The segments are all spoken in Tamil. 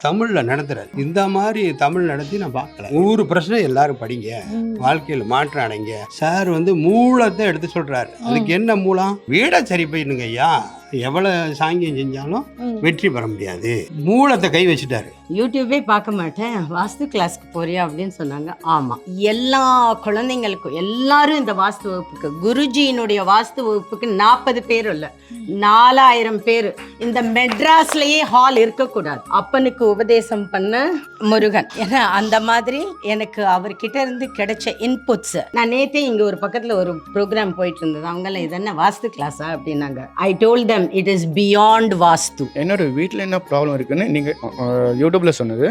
தமிழ்ல நடத்துறாரு. இந்த மாதிரி தமிழ் நடத்தி நான் பார்க்கல. 100 பிரச்சனை எல்லாரும் படிங்க, வாழ்க்கையில் மாற்றம் அடைங்க. சார் வந்து மூலத்தை எடுத்து சொல்றாரு. அதுக்கு என்ன மூலம்? வீட சரி போயிடுங்க ஐயா, எவ்வளவு சாங்கியம் செஞ்சாலும் வெற்றி பெற முடியாது. மூலத்தை கை வச்சுட்டாரு. யூடியூபே பார்க்க மாட்டேன், வாஸ்து கிளாஸ்க்கு போறியா அப்படின்னு சொன்னாங்க. ஆமா, எல்லா குழந்தைங்களுக்கும் எல்லாரும் இந்த வாஸ்து வகுப்புக்கு, குருஜியினுடைய வாஸ்து வகுப்புக்கு 40 பேர் இல்ல 4000 பேர். இந்த மெட்ராஸ்லயே ஹால் இருக்கக்கூடாது. அப்பனுக்கு உபதேசம் பண்ண முருகன், ஏன்னா அந்த மாதிரி எனக்கு அவர்கிட்ட இருந்து கிடைச்ச இன்புட்ஸ். நான் நேத்தே இங்க ஒரு பக்கத்துல ஒரு ப்ரோக்ராம் போயிட்டு இருந்தது. அவங்கள இது என்ன வாஸ்து கிளாஸா அப்படின்னாங்க. I told them it is beyond வாஸ்து. என்னோட வீட்டில் என்ன ப்ராப்ளம் இருக்குன்னு நீங்கள் யூடியூப்பில் சொன்னது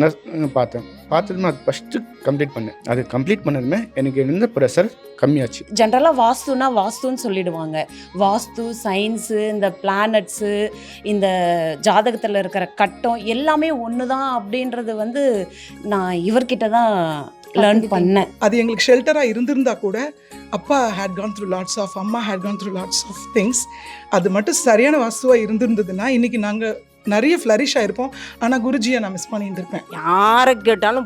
நான் பார்த்ததுமே அது ஃபஸ்ட்டு கம்ப்ளீட் பண்ணேன். அது கம்ப்ளீட் பண்ணதுமே எனக்கு இருந்த ப்ரெஷர் கம்மியாச்சு. ஜென்ரலாக வாஸ்துனா வாஸ்துன்னு சொல்லிடுவாங்க. வாஸ்து சயின்ஸு, இந்த பிளானட்ஸு, இந்த ஜாதகத்தில் இருக்கிற கட்டம் எல்லாமே ஒன்று தான் அப்படின்றது வந்து நான் இவர்கிட்ட தான் லேர்ன் பண்ணேன். அது எங்களுக்கு ஷெல்டராக இருந்திருந்தா கூட அப்பா had gone through lots of, அம்மா had gone through lots of things. அது மட்டும் சரியான வாஸ்துவாக இருந்திருந்ததுன்னா இன்றைக்கி நாங்கள் நிறைய ஃப்ளரிஷ் ஆகிருப்போம். ஆனால் குருஜியை நான் மிஸ் பண்ணிட்டு இருப்பேன். யாரை கேட்டாலும்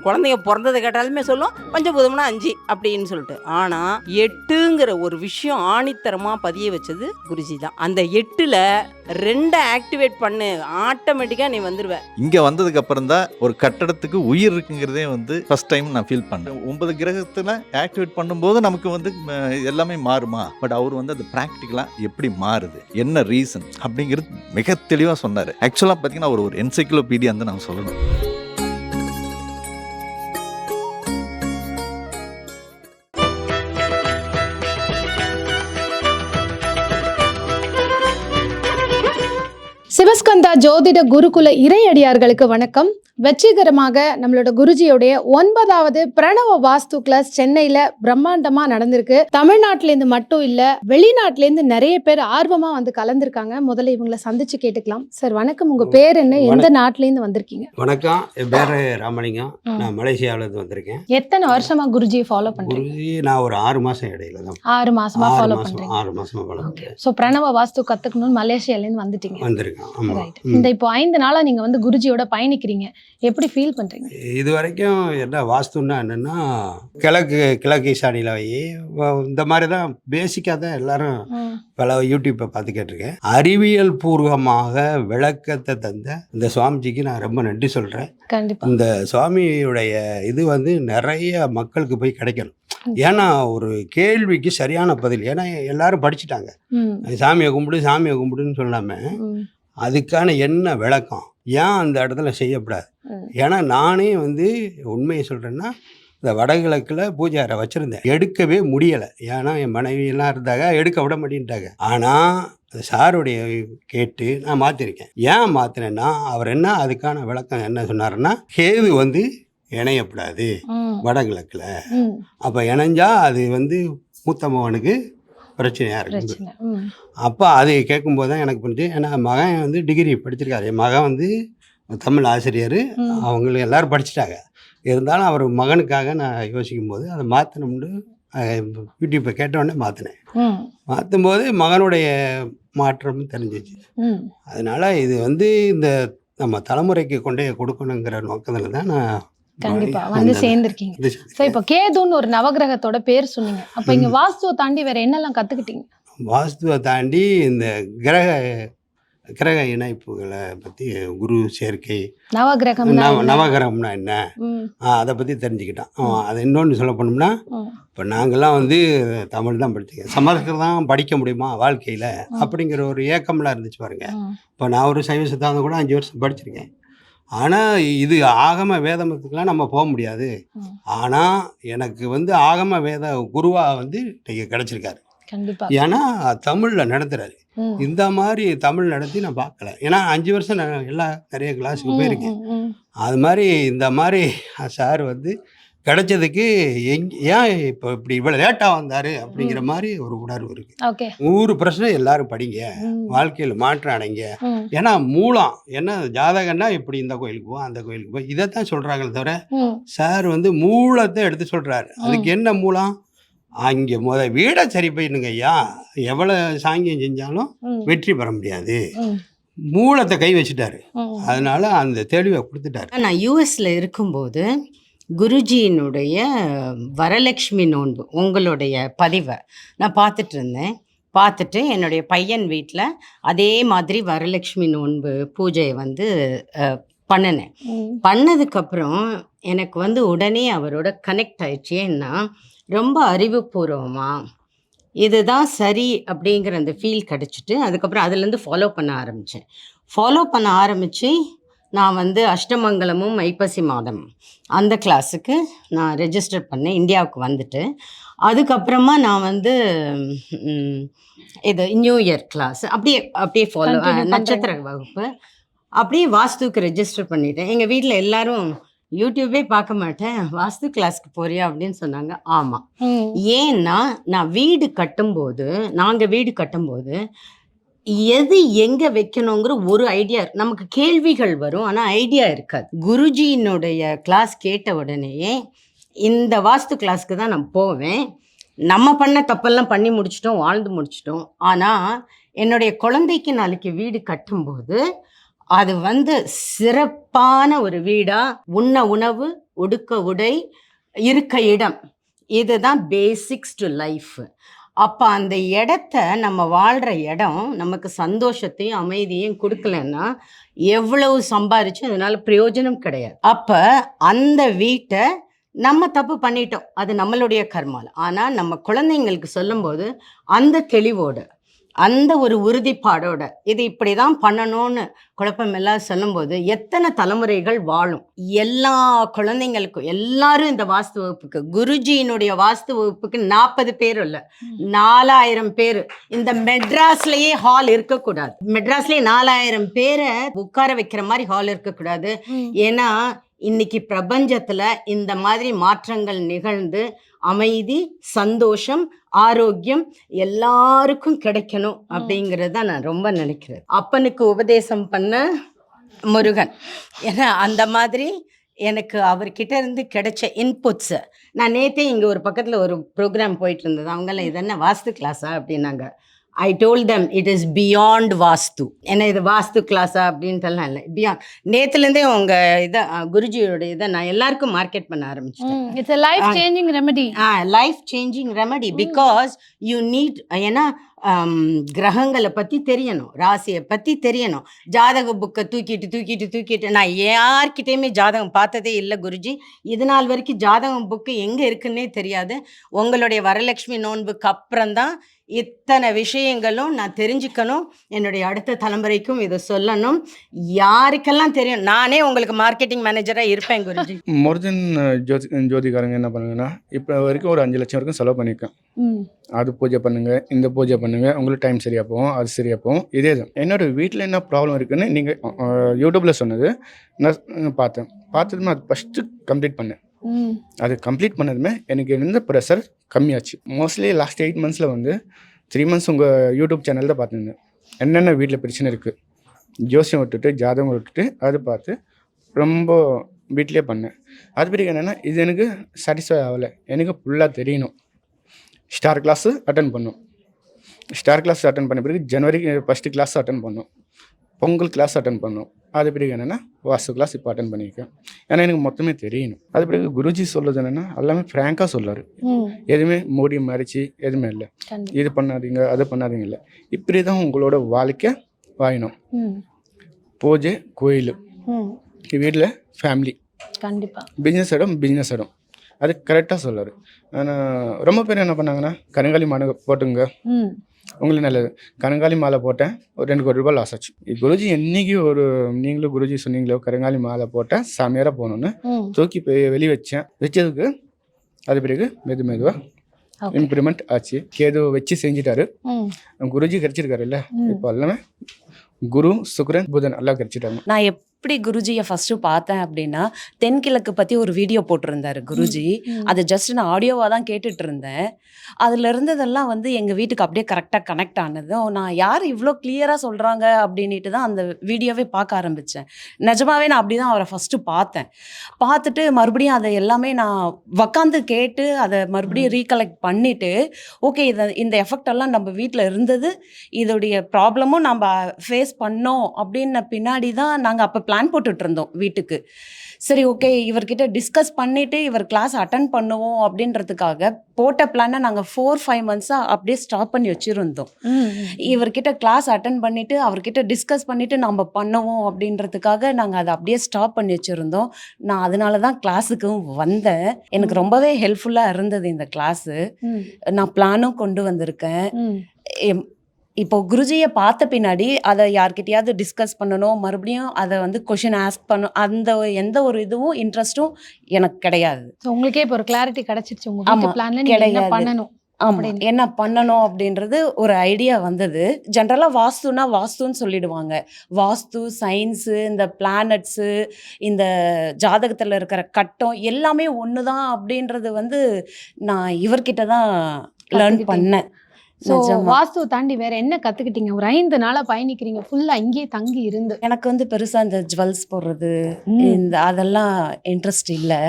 குழந்தைங்க பிறந்ததை கேட்டாலுமே சொல்லும் பஞ்சபூதம்னா 5 அப்படின்னு சொல்லிட்டு. ஆனால் 8ங்கிற ஒரு விஷயம் ஆணித்தரமாக பதிய வச்சது குருஜி தான். அந்த 8ல் 2 ஆக்டிவேட் பண்ணு, ஆட்டோமேட்டிக்காக நீ வந்துடுவ. இங்கே வந்ததுக்கு அப்புறம் தான் ஒரு கட்டடத்துக்கு உயிர் இருக்குங்கிறதே வந்து ஃபர்ஸ்ட் டைம் நான் ஃபீல் பண்ணேன். 9 கிரகத்தில் ஆக்டிவேட் பண்ணும்போது நமக்கு வந்து எல்லாமே மாறுமா, பட் அவர் வந்து அது ப்ராக்டிக்கலாக எப்படி மாறுது, என்ன ரீசன் அப்படிங்கிறது மிக தெளிவாக சொன்னார். ஆக்சுவலாக பார்த்தீங்கன்னா ஒரு என்சைக்ளோபீடியா வந்து நான் சொல்லணும். சிவஸ்கந்தா ஜோதிட குருகுல இறையடியார்களுக்கு வணக்கம். வெற்றிகரமாக நம்மளோட குருஜியோடைய 9வது பிரணவ வாஸ்து கிளாஸ் சென்னையில பிரம்மாண்டமா நடந்திருக்கு. தமிழ்நாட்டிலேருந்து மட்டும் இல்ல, வெளிநாட்டிலேருந்து நிறைய பேர் ஆர்வமா வந்து கலந்துருக்காங்க. முதல்ல இவங்களை சந்திச்சு கேட்டுக்கலாம். சார் வணக்கம், உங்க பேர் என்ன, எந்த நாட்டிலேருந்து வந்திருக்கீங்க? வணக்கம், என் பேரு ராமலிங்கம். நான் மலேசியாவிலேருந்து வந்திருக்கேன். எத்தனை வருஷமா குருஜியை ஃபாலோ பண்றீங்க? குருஜி நான் ஒரு 6 மாசம் இடையில தான். 6 மாசமா ஃபாலோ பண்றீங்க. 6 மாசமா ஃபாலோ பண்றேன். சோ பிரணவ வாஸ்து கத்துக்கணும்னு மலேசியாலேருந்து வந்துட்டீங்க. வந்திருக்கேன். இந்த இப்போ 5 நாளா நீங்க வந்து குருஜியோட பயணிக்கிறீங்க, எப்படி ஃபீல் பண்றீங்க? இது வரைக்கும் என்ன வாஸ்துன்னா என்னன்னா, கிழக்கு ஈசானியில் இந்த மாதிரி தான் பேசிக்காக தான் எல்லாரும் பல யூடியூப்பை பார்த்து கேட்டிருக்கேன். அறிவியல் பூர்வமாக விளக்கத்தை தந்த இந்த சுவாமிஜிக்கு நான் ரொம்ப நன்றி சொல்கிறேன். கண்டிப்பா இந்த சுவாமியுடைய இது வந்து நிறைய மக்களுக்கு போய் கிடைக்கணும். ஏன்னா ஒரு கேள்விக்கு சரியான பதில், ஏன்னா எல்லாரும் படிச்சுட்டாங்க. சாமியை கும்பிடுன்னு சொல்லாம அதுக்கான என்ன விளக்கம், ஏன் அந்த இடத்துல செய்யக்கூடாது. ஏன்னா நானே வந்து உண்மையை சொல்கிறேன்னா, இந்த வடகிழக்கில் பூஜை அறை வச்சுருந்தேன், எடுக்கவே முடியலை. ஏன்னா என் மனைவியெல்லாம் இருந்தாங்க, எடுக்க விட மாட்டேன்ட்டாங்க. ஆனால் சாருடைய கேட்டு நான் மாற்றிருக்கேன். ஏன் மாற்றினேன்னா, அவர் என்ன அதுக்கான விளக்கம் என்ன சொன்னாருன்னா, கேது வந்து இணையப்படாது வடகிழக்கில். அப்போ இணைஞ்சா அது வந்து மூத்த மகனுக்கு பிரச்சனையாக இருக்குது. அப்போ அது கேட்கும்போது தான் எனக்கு புரிஞ்சு. ஏன்னா மகன் வந்து டிகிரி படிச்சிருக்காரு, என் மகன் வந்து தமிழ் ஆசிரியர், அவங்களுக்கு எல்லோரும் படிச்சுட்டாங்க. இருந்தாலும் அவர் மகனுக்காக நான் யோசிக்கும் போது அதை மாற்றணும்னு யூடியூப்பை கேட்டவுடனே மாற்றினேன். மாற்றும் போது மகனுடைய மாற்றம் தெரிஞ்சிச்சு. அதனால் இது வந்து இந்த நம்ம தலைமுறைக்கு கொண்டே கொடுக்கணுங்கிற நோக்கத்தில் தான் நான் கண்டிப்பா வந்து சேர்ந்திருக்கீங்க. இப்போ கேதுன்னு ஒரு நவகிரகத்தோட பேர் சொன்னீங்க. அப்ப இங்க வாஸ்துவை தாண்டி வேற என்னெல்லாம் கத்துக்கிட்டீங்க? வாஸ்துவை தாண்டி இந்த கிரக இணைப்புகளை பற்றி, குரு சேர்க்கை, நவகிரகம்னா என்ன, அதை பற்றி தெரிஞ்சுக்கிட்டான். அதை இன்னொன்று சொல்ல போனோம்னா, இப்போ நாங்கள்லாம் வந்து தமிழ் தான் படிச்சுக்கேன், சமஸ்கிருதம் படிக்க முடியுமா வாழ்க்கையில் அப்படிங்கிற ஒரு ஏக்கம்லாம் இருந்துச்சு பாருங்க. இப்போ நான் ஒரு சைவ சித்தாந்தம் கூட 5 வருஷம் படிச்சிருக்கேன். ஆனால் இது ஆகம வேதமத்துக்கெலாம் நம்ம போக முடியாது. ஆனால் எனக்கு வந்து ஆகம வேத குருவாக வந்து நீங்கள் கிடச்சிருக்காரு. ஏன்னா தமிழில் நடத்துகிறாரு. இந்த மாதிரி தமிழ் நடத்தி நான் பார்க்கல. ஏன்னா 5 வருஷம் நான் நிறைய கிளாஸுக்கு போயிருக்கேன். அது மாதிரி இந்த மாதிரி சார் வந்து கிடைச்சதுக்கு ஏன் இப்போ இப்படி இவ்வளோ லேட்டாக வந்தார் அப்படிங்கிற மாதிரி ஒரு உணர்வு இருக்குது. 100 பிரச்சனை எல்லாரும் படிங்க, வாழ்க்கையில் மாற்றம் அடைங்க. ஏன்னா மூலம் என்ன, ஜாதகம்னா இப்படி இந்த கோயிலுக்கு போ, அந்த கோயிலுக்கு போய் இதைத்தான் சொல்கிறாங்களே தவிர சார் வந்து மூலத்தை எடுத்து சொல்கிறாரு. அதுக்கு என்ன மூலம்? அங்கே வீடை சரி போயிடுங்க ஐயா, எவ்வளோ சாங்கியம் செஞ்சாலும் வெற்றி பெற முடியாது. மூலத்தை கை வச்சுட்டாரு. அதனால அந்த தெளிவை கொடுத்துட்டாரு. நான் யூஎஸ்ல இருக்கும்போது குருஜியினுடைய வரலட்சுமி நோன்பு உங்களுடைய பதிவை நான் பார்த்துட்டு இருந்தேன். பார்த்துட்டு என்னுடைய பையன் வீட்டில் அதே மாதிரி வரலட்சுமி நோன்பு பூஜையை வந்து பண்ணினேன். பண்ணதுக்கப்புறம் எனக்கு வந்து உடனே அவரோட கனெக்ட் ஆயிடுச்சு. ஏன்னா ரொம்ப அறிவுபூர்வமாக இதுதான் சரி அப்படிங்கிற அந்த ஃபீல் கிடச்சிட்டு அதுக்கப்புறம் அதுலேருந்து ஃபாலோ பண்ண ஆரம்பித்து நான் வந்து அஷ்டமங்கலமும் ஐப்பசி மாதம் அந்த கிளாஸுக்கு நான் ரெஜிஸ்டர் பண்ணேன். இந்தியாவுக்கு வந்துட்டு அதுக்கப்புறமா நான் வந்து இது நியூ இயர் கிளாஸ் அப்படியே ஃபாலோ நட்சத்திர வகுப்பு அப்படியே வாஸ்துக்கு ரெஜிஸ்டர் பண்ணிட்டேன். எங்கள் வீட்டில் எல்லாரும் யூடியூபே பார்க்க மாட்டேன், வாஸ்து கிளாஸ்க்கு போறியா அப்படின்னு சொன்னாங்க. ஆமாம். ஏன்னா நாங்கள் வீடு கட்டும்போது எது எங்கே வைக்கணுங்கிற ஒரு ஐடியா, நமக்கு கேள்விகள் வரும் ஆனால் ஐடியா இருக்காது. குருஜியினுடைய கிளாஸ் கேட்ட உடனேயே இந்த வாஸ்து கிளாஸ்க்கு தான் நான் போவேன். நம்ம பண்ண தப்பெல்லாம் பண்ணி முடிச்சிட்டோம், வாழ்ந்து முடிச்சிட்டோம். ஆனால் என்னுடைய குழந்தைக்கு நாளைக்கு வீடு கட்டும்போது அது வந்து சிறப்பான ஒரு வீடாக, உண்ண உணவு, உடுக்க உடை, இருக்க இடம், இதுதான் பேசிக்ஸ் டு லைஃப். அப்போ அந்த இடத்த நம்ம வாழ்கிற இடம் நமக்கு சந்தோஷத்தையும் அமைதியும் கொடுக்கலன்னா எவ்வளவு சம்பாரிச்சு அதனால பிரயோஜனம் கிடையாது. அப்போ அந்த வீட்டை நம்ம தப்பு பண்ணிட்டோம், அது நம்மளுடைய கர்மால. ஆனால் நம்ம குழந்தைங்களுக்கு சொல்லும்போது அந்த தெளிவோடு, அந்த ஒரு உறுதிப்பாடோட இது இப்படி தான் பண்ணணும்னு குழப்பமெல்லாம் சொல்லும்போது எத்தனை தலைமுறைகள் வாழும். எல்லா குழந்தைங்களுக்கும் எல்லாரும் இந்த வாஸ்து வகுப்புக்கு, குருஜியினுடைய வாஸ்து வகுப்புக்கு 40 பேர் இல்லை 4000 பேர். இந்த மெட்ராஸ்லேயே ஹால் இருக்கக்கூடாது. மெட்ராஸ்லேயே 4000 பேரை உட்கார வைக்கிற மாதிரி ஹால் இருக்கக்கூடாது. ஏன்னா இன்னைக்கு பிரபஞ்சத்துல இந்த மாதிரி மாற்றங்கள் நிகழ்ந்து அமைதி, சந்தோஷம், ஆரோக்கியம் எல்லாருக்கும் கிடைக்கணும் அப்படிங்கிறத நான் ரொம்ப நினைக்கிறேன். அப்பனுக்கு உபதேசம் பண்ண முருகன், ஏன்னா அந்த மாதிரி எனக்கு அவர்கிட்ட இருந்து கிடைச்ச இன்புட்ஸை நான் நேற்றே இங்கே ஒரு பக்கத்தில் ஒரு ப்ரோக்ராம் போயிட்டு இருந்தது. அவங்களாம் இது என்ன வாஸ்து கிளாஸா அப்படின்னாங்க. I told them it is beyond vastu. ஏன்னா இது வாஸ்து கிளாஸா அப்படின்ட்டுலாம் இல்லை, பியாண்ட். நேற்றுலேருந்தே உங்கள் இதை குருஜியோட இதை நான் எல்லாருக்கும் மார்க்கெட் பண்ண ஆரம்பிச்சிட்டேன். It's a life changing remedy. Life changing remedy. Because you need, ஏன்னா கிரகங்களை பற்றி தெரியணும், ராசியை பற்றி தெரியணும். ஜாதக புக்கை தூக்கிட்டு நான் யார்கிட்டையுமே ஜாதகம் பார்த்ததே இல்லை குருஜி. இது நாள் வரைக்கும் ஜாதகம் புக்கு எங்கே இருக்குன்னே தெரியாது. உங்களுடைய வரலட்சுமி நோன்புக்கு அப்புறம்தான் இத்தனை விஷயங்களும் நான் தெரிஞ்சுக்கணும். என்னுடைய அடுத்த தலைமுறைக்கும் இதை சொல்லணும். யாருக்கெல்லாம் தெரியும், நானே உங்களுக்கு மார்க்கெட்டிங் மேனேஜராக இருப்பேன் குருஜி. மோர் தென் ஜோதிகாரங்க என்ன பண்ணுங்கன்னா, இப்போ வரைக்கும் ஒரு 5 லட்சம் வரைக்கும் செலவு பண்ணியிருக்கேன். அது பூஜை பண்ணுங்க, இந்த பூஜை பண்ணுங்க, உங்களுக்கு டைம் சரியாக போகும், அது சரியாக போகும். இதே தான் என்னோட வீட்டில் என்ன ப்ராப்ளம் இருக்குன்னு நீங்கள் யூடியூப்பில் சொன்னது நான் பார்த்ததுமே அது ஃபஸ்ட்டு கம்ப்ளீட் பண்ணேன். அது கம்ப்ளீட் பண்ணதுமே எனக்கு இருந்த ப்ரெஷர் கம்மியாச்சு. மோஸ்ட்லி லாஸ்ட் 8 மந்த்ஸில் வந்து 3 மந்த்ஸ் உங்கள் யூடியூப் சேனல் தான் பார்த்துருந்தேன். என்னென்ன வீட்டில் பிரச்சனை இருக்குது, ஜோசியம் விட்டுட்டு ஜாதகம் விட்டுட்டு அதை பார்த்து ரொம்ப வீட்டிலே பண்ணேன். அது பிறகு என்னென்னா, இது எனக்கு சாட்டிஸ்ஃபை ஆகலை, எனக்கு ஃபுல்லாக தெரியணும். ஸ்டார் கிளாஸு அட்டன் பண்ணோம். ஸ்டார் கிளாஸ் அட்டன் பண்ண பிறகு ஜனவரி 1 கிளாஸ் அட்டன் பண்ணோம். பொங்கல் கிளாஸ் அட்டன் பண்ணோம். அது பிறகு என்னென்னா வாஸ்து கிளாஸ் இப்போ அட்டன் பண்ணியிருக்கேன். ஏன்னா எனக்கு மொத்தமே தெரியணும். அது பிறகு குருஜி சொல்லுறது என்னென்னா எல்லாமே ஃப்ராங்காக சொல்லாரு. எதுவுமே மூடி மறைச்சி எதுவுமே இல்லை, இது பண்ணாதீங்க அது பண்ணாதீங்க இல்லை. இப்படி தான் உங்களோட வாழ்க்கை வாயணும். பூஜை, கோயில், வீட்டில் ஃபேமிலி, கண்டிப்பாக பிஸ்னஸ் இடம் அது கரெக்டாக சொல்லாரு. ஆனால் ரொம்ப பேர் என்ன பண்ணாங்கன்னா, கருங்காலி மாலை போட்டுங்க உங்களுக்கு நல்லது. கருங்காலி மாலை போட்டேன், ஒரு 2 கோடி ரூபாய் லாஸ் ஆச்சு. குருஜி என்னைக்கு நீங்களும் குருஜி சொன்னீங்களோ கருங்காலி மாலை போட்டேன் சாமியாராக போகணுன்னு தூக்கி வெளியே வச்சதுக்கு அது பிறகு மெதுவாக இம்ப்ரூவ்மெண்ட் ஆச்சு. கேது வச்சு செஞ்சுட்டாரு. குருஜி கிடைச்சிருக்காரு இல்லை, இப்போ எல்லாமே குரு, சுக்கிரன், புதன் எல்லாம் கிடைச்சிட்டாங்க. நான் எப்படி குருஜியை ஃபஸ்ட்டு பார்த்தேன் அப்படின்னா, தென்கிழக்கு பற்றி ஒரு வீடியோ போட்டிருந்தாரு குருஜி. அது ஜஸ்ட் நான் ஆடியோவாக தான் கேட்டுட்டு இருந்தேன். அதில் இருந்ததெல்லாம் வந்து எங்கள் வீட்டுக்கு அப்படியே கரெக்டாக கனெக்ட் ஆனதும், நான் யார் இவ்வளோ கிளியராக சொல்கிறாங்க அப்படின்ட்டு தான் அந்த வீடியோவே பார்க்க ஆரம்பித்தேன். நிஜமாவே நான் அப்படி தான் அவரை ஃபஸ்ட்டு பார்த்தேன். பார்த்துட்டு மறுபடியும் அதை எல்லாமே நான் உக்காந்து கேட்டு அதை மறுபடியும் ரீகலெக்ட் பண்ணிவிட்டு, ஓகே இந்த எஃபெக்ட் எல்லாம் நம்ம வீட்டில் இருந்தது, இதோடைய ப்ராப்ளமும் நம்ம ஃபேஸ் பண்ணோம் அப்படின்ன பின்னாடி தான் நாங்கள் அப்போ பிளான் போட்டுட்டு இருந்தோம் வீட்டுக்கு. சரி ஓகே இவர்கிட்ட டிஸ்கஸ் பண்ணிவிட்டு இவர் கிளாஸ் அட்டன் பண்ணுவோம் அப்படின்றதுக்காக போட்ட பிளானை நாங்கள் 4-5 மந்த்ஸாக அப்படியே ஸ்டாப் பண்ணி வச்சுருந்தோம். இவர்கிட்ட கிளாஸ் அட்டன் பண்ணிவிட்டு அவர்கிட்ட டிஸ்கஸ் பண்ணிவிட்டு நம்ம பண்ணுவோம் அப்படின்றதுக்காக நாங்கள் அதை அப்படியே ஸ்டாப் பண்ணி வச்சுருந்தோம். நான் அதனால தான் கிளாஸுக்கும் வந்தேன். எனக்கு ரொம்பவே ஹெல்ப்ஃபுல்லாக இருந்தது இந்த கிளாஸு. நான் பிளானும் கொண்டு வந்திருக்கேன். இப்போ குருஜியை பார்த்த பின்னாடி அதை யார்கிட்டயாவது டிஸ்கஸ் பண்ணணும், மறுபடியும் அதை வந்து கொஷின் ஆஸ்க் பண்ணணும், அந்த எந்த ஒரு இதுவும் இன்ட்ரெஸ்ட்டும் எனக்கு கிடையாது. உங்களுக்கே இப்போ ஒரு கிளாரிட்டி கிடைச்சிருச்சு உங்க வீட்டு பிளான்ல நீங்க என்ன பண்ணணும். ஆமாம், என்ன பண்ணணும் அப்படின்றது ஒரு ஐடியா வந்தது. ஜென்ரலாக வாஸ்துன்னு சொல்லிடுவாங்க. வாஸ்து, சயின்ஸு, இந்த பிளானட்ஸு, இந்த ஜாதகத்தில் இருக்கிற கட்டம் எல்லாமே ஒன்று தான் அப்படின்றது வந்து நான் இவர்கிட்ட தான் லேர்ன் பண்ணேன். ஸோ வாஸ்து தாண்டி வேற என்ன கத்துக்கிட்டீங்க? ஒரு 5 நாளா பயணிக்கிறீங்க, ஃபுல்லா இங்கேயே தங்கி இருந்து. எனக்கு வந்து பெருசா இந்த ஜுவல்ஸ் போடுறது இந்த அதெல்லாம் இன்ட்ரெஸ்ட் இல்லை.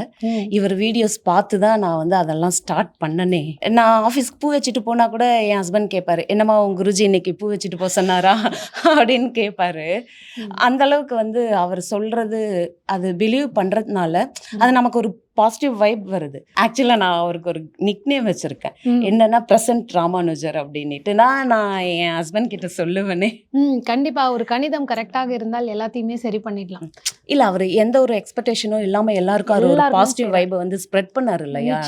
இவர் வீடியோஸ் பார்த்து தான் நான் வந்து அதெல்லாம் ஸ்டார்ட் பண்ணனே. நான் ஆஃபீஸ்க்கு பூ வச்சுட்டு போனா கூட என் ஹஸ்பண்ட் கேட்பாரு, என்னம்மா உங்க குருஜி இன்னைக்கு பூ வச்சுட்டு போக சொன்னாரா அப்படின்னு கேட்பாரு. அந்த அளவுக்கு வந்து அவர் சொல்றது அது பிலீவ் பண்றதுனால அது நமக்கு ஒரு பாசிட்டிவ் வைப் வருது. ஆக்சுவலாக நான் அவருக்கு ஒரு நிக்நேம் வச்சுருக்கேன், என்னன்னா ப்ரெசன்ட் ராமானுஜர் அப்படின்ட்டு. நான் என் ஹஸ்பண்ட் கிட்ட சொல்லுவேனே. கண்டிப்பாக ஒரு கணிதம் கரெக்டாக இருந்தால் எல்லாத்தையுமே சரி பண்ணிடலாம். இல்லை, அவர் எந்த ஒரு எக்ஸ்பெக்டேஷனும் இல்லாமல் எல்லாருக்கும் அவர் ஒரு பாசிட்டிவ் வைப்பை வந்து ஸ்ப்ரெட் பண்ணாரு இல்லையா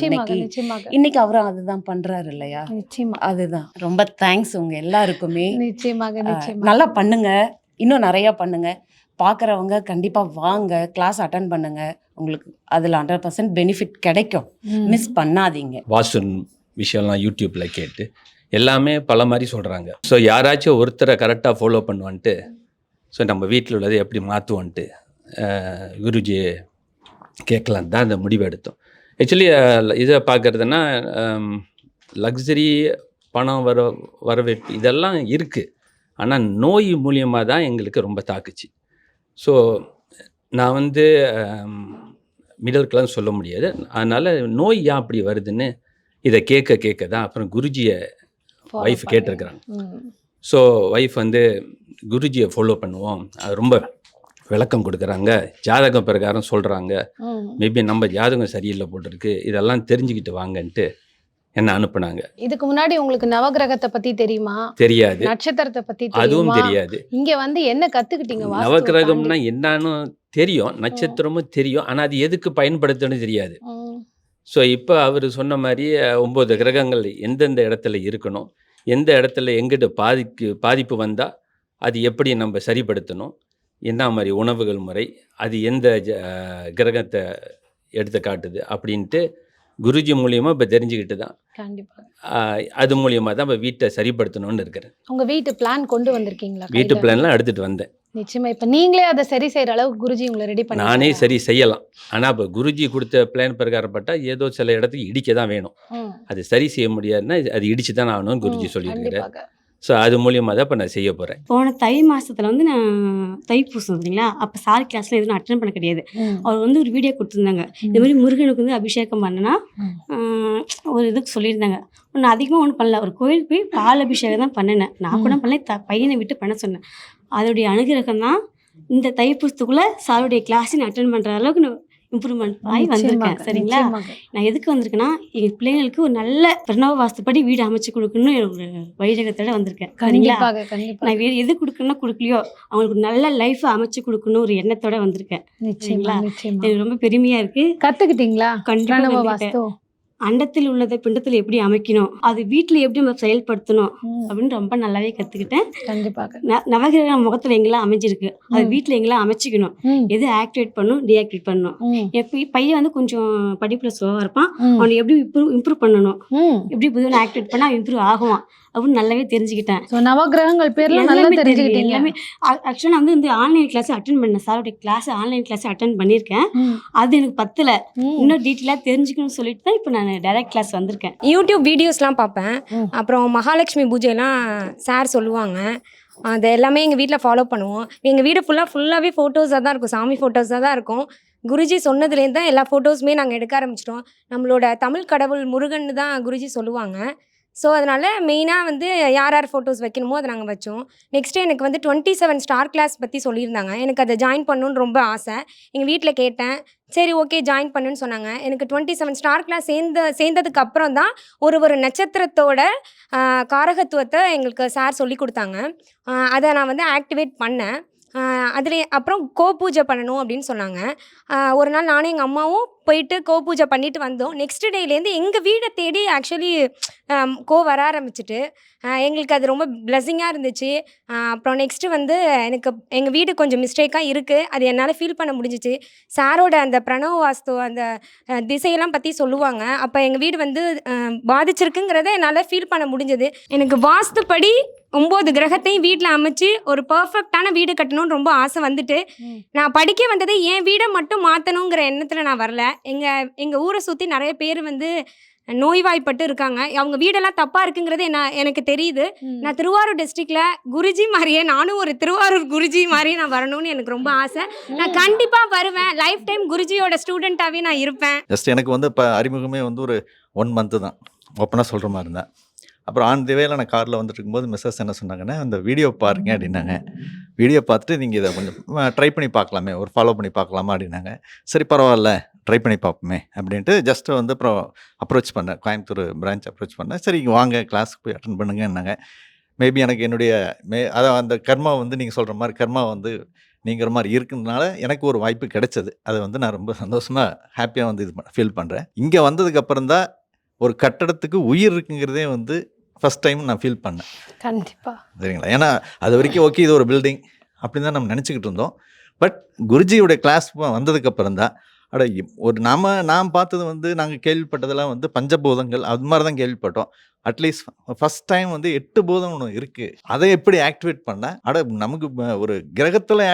இன்னைக்கு அவரும் அதுதான் பண்றாரு இல்லையா. நிச்சயமா அதுதான். ரொம்ப தேங்க்ஸ் உங்க எல்லாருக்குமே. நிச்சயமாக நல்லா பண்ணுங்க, இன்னும் நிறையா பண்ணுங்க. பார்க்குறவங்க கண்டிப்பாக வாங்க, கிளாஸ் அட்டன் பண்ணுங்க, உங்களுக்கு அதில் 100% பெனிஃபிட் கிடைக்கும். மிஸ் பண்ணாதீங்க. வாஸ்து விஷயம்லாம் யூடியூப்பில் கேட்டு எல்லாமே பல மாதிரி சொல்கிறாங்க. ஸோ யாராச்சும் ஒருத்தரை கரெக்டாக ஃபாலோ பண்ணுவான்ட்டு, ஸோ நம்ம வீட்டில் உள்ளதை எப்படி மாற்றுவோன்ட்டு குருஜியை கேட்கலாம் தான் அந்த முடிவு எடுத்தோம். ஆக்சுவலி இதை பார்க்குறதுன்னா லக்ஸரி, பணம் வரவேற்பு இதெல்லாம் இருக்குது. ஆனால் நோய் மூலியமாக தான் எங்களுக்கு ரொம்ப தாக்குச்சு. ஸோ நான் வந்து மிடில் கிளாஸ் சொல்ல முடியாது. அதனால் நோய் ஏன் அப்படி வருதுன்னு இதை கேட்க தான் அப்புறம் குருஜியை ஒய்ஃப் கேட்டிருக்கிறாங்க. ஸோ ஒய்ஃப் வந்து குருஜியை ஃபாலோ பண்ணுவோம், அது ரொம்ப விளக்கம் கொடுக்குறாங்க, ஜாதகம் பிரகாரம் சொல்கிறாங்க, மேபி நம்ம ஜாதகம் சரியில்லை போட்டிருக்கு, இதெல்லாம் தெரிஞ்சுக்கிட்டு வாங்கன்ட்டு என்ன அனுப்புனாங்க. இதுக்கு முன்னாடி உங்களுக்கு நவகிரகத்தை பத்தி தெரியுமா? தெரியாது. நட்சத்திரத்தை பத்தி அதுவும் தெரியாது. இங்க வந்து என்ன கத்துக்கிட்டீங்க? நவகிரகம்னா என்னன்னு தெரியும், நட்சத்திரமும் தெரியும், ஆனால் அது எதுக்கு பயன்படுத்தணும்னு தெரியாது. ஸோ இப்போ அவர் சொன்ன மாதிரி 9 கிரகங்கள் எந்தெந்த இடத்துல இருக்கணும், எந்த இடத்துல எங்கிட்ட பாதிப்பு வந்தால் அது எப்படி நம்ம சரிப்படுத்தணும், என்ன மாதிரி உணவுகள் முறை, அது எந்த கிரகத்தை எடுத்து காட்டுது அப்படின்ட்டு குருஜி மூலியமாக இப்போ தெரிஞ்சுக்கிட்டு தான் அது மூலியமாக தான் இப்போ வீட்டை சரிப்படுத்தணும்னு இருக்கிறேன். உங்க வீட்டு பிளான் கொண்டு வந்திருக்கீங்களா? வீட்டு பிளான்லாம் எடுத்துகிட்டு வந்தேன். நிச்சயமா இப்போ நீங்களே அதை சரி செய்கிற அளவுக்கு குருஜி உங்களை ரெடி பண்ணி? நானே சரி செய்யலாம், ஆனால் இப்போ குருஜி கொடுத்த பிளான் பிரகாரப்பட்டா ஏதோ சில இடத்துக்கு இடிக்க தான் வேணும். அது சரி செய்ய முடியாதுன்னா அது இடிச்சு தான் ஆகணும்னு குருஜி சொல்லியிருக்கிறேன். ஸோ அது மூலியமாக தான் இப்போ நான் செய்ய போகிறேன். போன தை மாதத்தில் வந்து நான் தைப்பூசம் இல்லைங்களா, அப்போ சார் கிளாஸில் எதுவும் அட்டன் பண்ண கிடையாது. அவர் வந்து ஒரு வீடியோ கொடுத்துருந்தாங்க, இந்த மாதிரி முருகனுக்கு வந்து அபிஷேகம் பண்ணனா ஒரு இதுக்கு சொல்லியிருந்தாங்க. நான் அதிகமாக ஒன்றும் பண்ணல, ஒரு கோயிலுக்கு போய் பால் அபிஷேகம் தான் பண்ணினேன். நான் கூட பண்ணல, பையனை விட்டு பண்ண சொன்னேன். அதோடைய அனுகிரகம் தான் இந்த தைப்பூசத்துக்குள்ளே சாருடைய கிளாஸை நான் அட்டன் பண்ணுற அளவுக்கு நான் இம்ப்ரூவ்மெண்ட் ஆகி வந்திருக்கேன். சரிங்களா, நான் எதுக்கு வந்திருக்கேன்னா எங்கள் பிள்ளைங்களுக்கு ஒரு நல்ல பிரணவ வாஸ்துப்படி வீடு அமைச்சு கொடுக்கணும்னு ஒரு வைரகத்தோட வந்திருக்கேன். சரிங்களா, நான் வேறு எது கொடுக்கணும்னா கொடுக்கலையோ அவங்களுக்கு ஒரு நல்ல லைஃப்பை அமைச்சு கொடுக்கணும் ஒரு எண்ணத்தோட வந்திருக்கேன். சரிங்களா, எனக்கு ரொம்ப பெருமையாக இருக்குது. கற்றுக்கிட்டீங்களா? கண்டிப்பாக அண்டத்தில் உள்ளதை பிண்டத்தில் எப்படி அமைக்கணும், அது வீட்டில் எப்படி நம்ம செயல்படுத்தணும் அப்படின்னு ரொம்ப நல்லாவே கற்றுக்கிட்டேன். கண்டிப்பாக நவகிரக முகத்தில் எங்கெல்லாம் அமைஞ்சிருக்கு அது வீட்டில் எங்கெல்லாம் அமைச்சிக்கணும், எது ஆக்டிவேட் பண்ணணும், டீஆக்டிவேட் பண்ணணும். எப்போ பையன் வந்து கொஞ்சம் படிப்பில் ஸ்லோவாக இருப்பான், அவனை எப்படி இம்ப்ரூவ் பண்ணணும், எப்படி புதுவை ஆக்டிவேட் பண்ணால் இம்ப்ரூவ் ஆகுவான். அப்படின்னு நல்லாவே தெரிஞ்சுக்கிட்டேன். ஸோ நவகிரகங்கள் பேர்ல நல்லா எல்லாமே தெரியும் தெரிஞ்சுக்கிட்டீங்க. எல்லாமே. ஆக்சுவலாக நான் வந்து ஆன்லைன் கிளாஸ் அட்டன் பண்ணேன். சாரோடைய கிளாஸ் ஆன்லைன் கிளாஸ் அட்டன் பண்ணியிருக்கேன். ம். அது எனக்கு பத்தல. ம். இன்னும் டீட்டெயிலாக தெரிஞ்சுக்கணும்னு சொல்லிட்டு தான் இப்போ நான் டைரக்ட் கிளாஸ் வந்திருக்கேன். யூடியூப் வீடியோஸ்லாம் பார்ப்பேன். ம். அப்புறம் மகாலட்சுமி பூஜைலாம் சார் சொல்லுவாங்க. அது எல்லாமே எங்கள் வீட்டில் ஃபாலோ பண்ணுவோம். எங்கள் வீடு ஃபுல்லாகவே ஃபோட்டோஸாக தான் இருக்கும், சாமி ஃபோட்டோஸாக தான் இருக்கும். குருஜி சொன்னதுலேருந்து தான் எல்லா ஃபோட்டோஸுமே நாங்கள் எடுக்க ஆரம்பிச்சிட்டோம். நம்மளோட தமிழ் கடவுள் முருகன் தான் குருஜி சொல்லுவாங்க. ஸோ அதனால் மெயினாக வந்து யார் யார் ஃபோட்டோஸ் வைக்கணுமோ அதை நாங்கள் வச்சோம். நெக்ஸ்ட்டு எனக்கு வந்து 27 ஸ்டார் கிளாஸ் பற்றி சொல்லியிருந்தாங்க. எனக்கு அதை ஜாயின் பண்ணணுன்னு ரொம்ப ஆசை. எங்கள் வீட்டில் கேட்டேன். சரி ஓகே ஜாயின் பண்ணுன்னு சொன்னாங்க. எனக்கு 27 ஸ்டார் கிளாஸ் சேர்ந்ததுக்கு அப்புறம் தான் ஒரு நட்சத்திரத்தோட காரகத்துவத்தை எங்களுக்கு சார் சொல்லி கொடுத்தாங்க. அதை நான் வந்து ஆக்டிவேட் பண்ணேன். அதில் அப்புறம் பூஜை பண்ணணும் அப்படின்னு சொன்னாங்க. ஒரு நாள் நானும் எங்கள் அம்மாவும் போயிட்டு பூஜை பண்ணிட்டு வந்தோம். நெக்ஸ்ட் டேலேருந்து எங்கள் வீடை தேடி ஆக்சுவலி வர ஆரம்பிச்சிட்டு எங்களுக்கு அது ரொம்ப பிளெஸிங்காக இருந்துச்சு. அப்புறம் நெக்ஸ்ட்டு வந்து எனக்கு எங்கள் வீடு கொஞ்சம் மிஸ்டேக்காக இருக்குது, அது என்னால் ஃபீல் பண்ண முடிஞ்சிச்சு. சாரோட அந்த பிரணவ வாஸ்து அந்த திசையெல்லாம் பற்றி சொல்லுவாங்க. அப்போ எங்கள் வீடு வந்து பாதிச்சிருக்குங்கிறத என்னால் ஃபீல் பண்ண முடிஞ்சது. எனக்கு வாஸ்துப்படி 9 கிரகத்தையும் வீட்டில் அமைச்சு ஒரு பர்ஃபெக்டான வீடு கட்டணும்னு ரொம்ப ஆசை வந்துட்டு, நான் படிக்க வந்தது என் வீடை மட்டும் மாற்றணுங்கிற எண்ணத்தில் நான் வரல. எங்கள் ஊரை சுற்றி நிறைய பேர் வந்து நோய்வாய்ப்பட்டு இருக்காங்க. அவங்க வீடெல்லாம் தப்பாக இருக்குங்கிறது எனக்கு தெரியுது. நான் திருவாரூர் டிஸ்ட்ரிக்டில் குருஜி மாதிரியே நானும் ஒரு திருவாரூர் குருஜி மாதிரியே நான் வரணும்னு எனக்கு ரொம்ப ஆசை. நான் கண்டிப்பாக வருவேன். லைஃப் டைம் குருஜியோட ஸ்டூடெண்ட்டாகவே நான் இருப்பேன். ஜஸ்ட் எனக்கு வந்து இப்போ அறிமுகமே வந்து ஒரு 1 மந்த்து தான், ஓப்பனாக சொல்கிற மாதிரி இருந்தேன். அப்புறம் ஆன் தி வேல நான் காரில் வந்துட்டு இருக்கும்போது மிஸ்ஸஸ் என்ன சொன்னாங்கன்னா, அந்த வீடியோ பாருங்க அப்படின்னாங்க. வீடியோ பார்த்துட்டு நீங்கள் இதை கொஞ்சம் ட்ரை பண்ணி பார்க்கலாமே, ஒரு ஃபாலோ பண்ணி பார்க்கலாமா அப்படின்னாங்க. சரி பரவாயில்ல ட்ரை பண்ணி பார்ப்போமே அப்படின்ட்டு ஜஸ்ட்டு வந்து அப்புறம் அப்ரோச் பண்ணேன், கோயம்புத்தூர் பிரான்ச் அப்ரோச் பண்ணேன். சரி இங்கே வாங்க கிளாஸுக்கு போய் அட்டன் பண்ணுங்கன்னாங்க. மேபி எனக்கு என்னுடைய அதான் அந்த கர்மா வந்து நீங்கள் சொல்கிற மாதிரி கர்மா வந்து நீங்கிற மாதிரி இருக்கிறதுனால எனக்கு ஒரு வாய்ப்பு கிடைச்சது. அதை வந்து நான் ரொம்ப சந்தோஷமாக ஹாப்பியாக வந்து இது ஃபீல் பண்ணுறேன். இங்கே வந்ததுக்கப்புறம் தான் ஒரு கட்டடத்துக்கு உயிர் இருக்குங்கிறதே வந்து ஃபஸ்ட் டைம் நான் ஃபீல் பண்ணேன். கண்டிப்பா சரிங்களா? ஏன்னா அது வரைக்கும் ஓகே இது ஒரு பில்டிங் அப்படின்னு தான் நம்ம நினச்சிக்கிட்டு இருந்தோம். பட் குருஜியோடைய கிளாஸ் வந்ததுக்கப்புறம் தான் ஒரு நாம் பார்த்தது வந்து நாங்கள் கேள்விப்பட்டதெல்லாம் வந்து பஞ்சபூதங்கள் அது மாதிரி தான் கேள்விப்பட்டோம். அட்லீஸ்ட் ஃபஸ்ட் டைம் வந்து 8 பூதம் ஒன்று இருக்குது. அதை எப்படி ஆக்டிவேட் பண்ண நமக்கு ஒரு கிரகத்தில்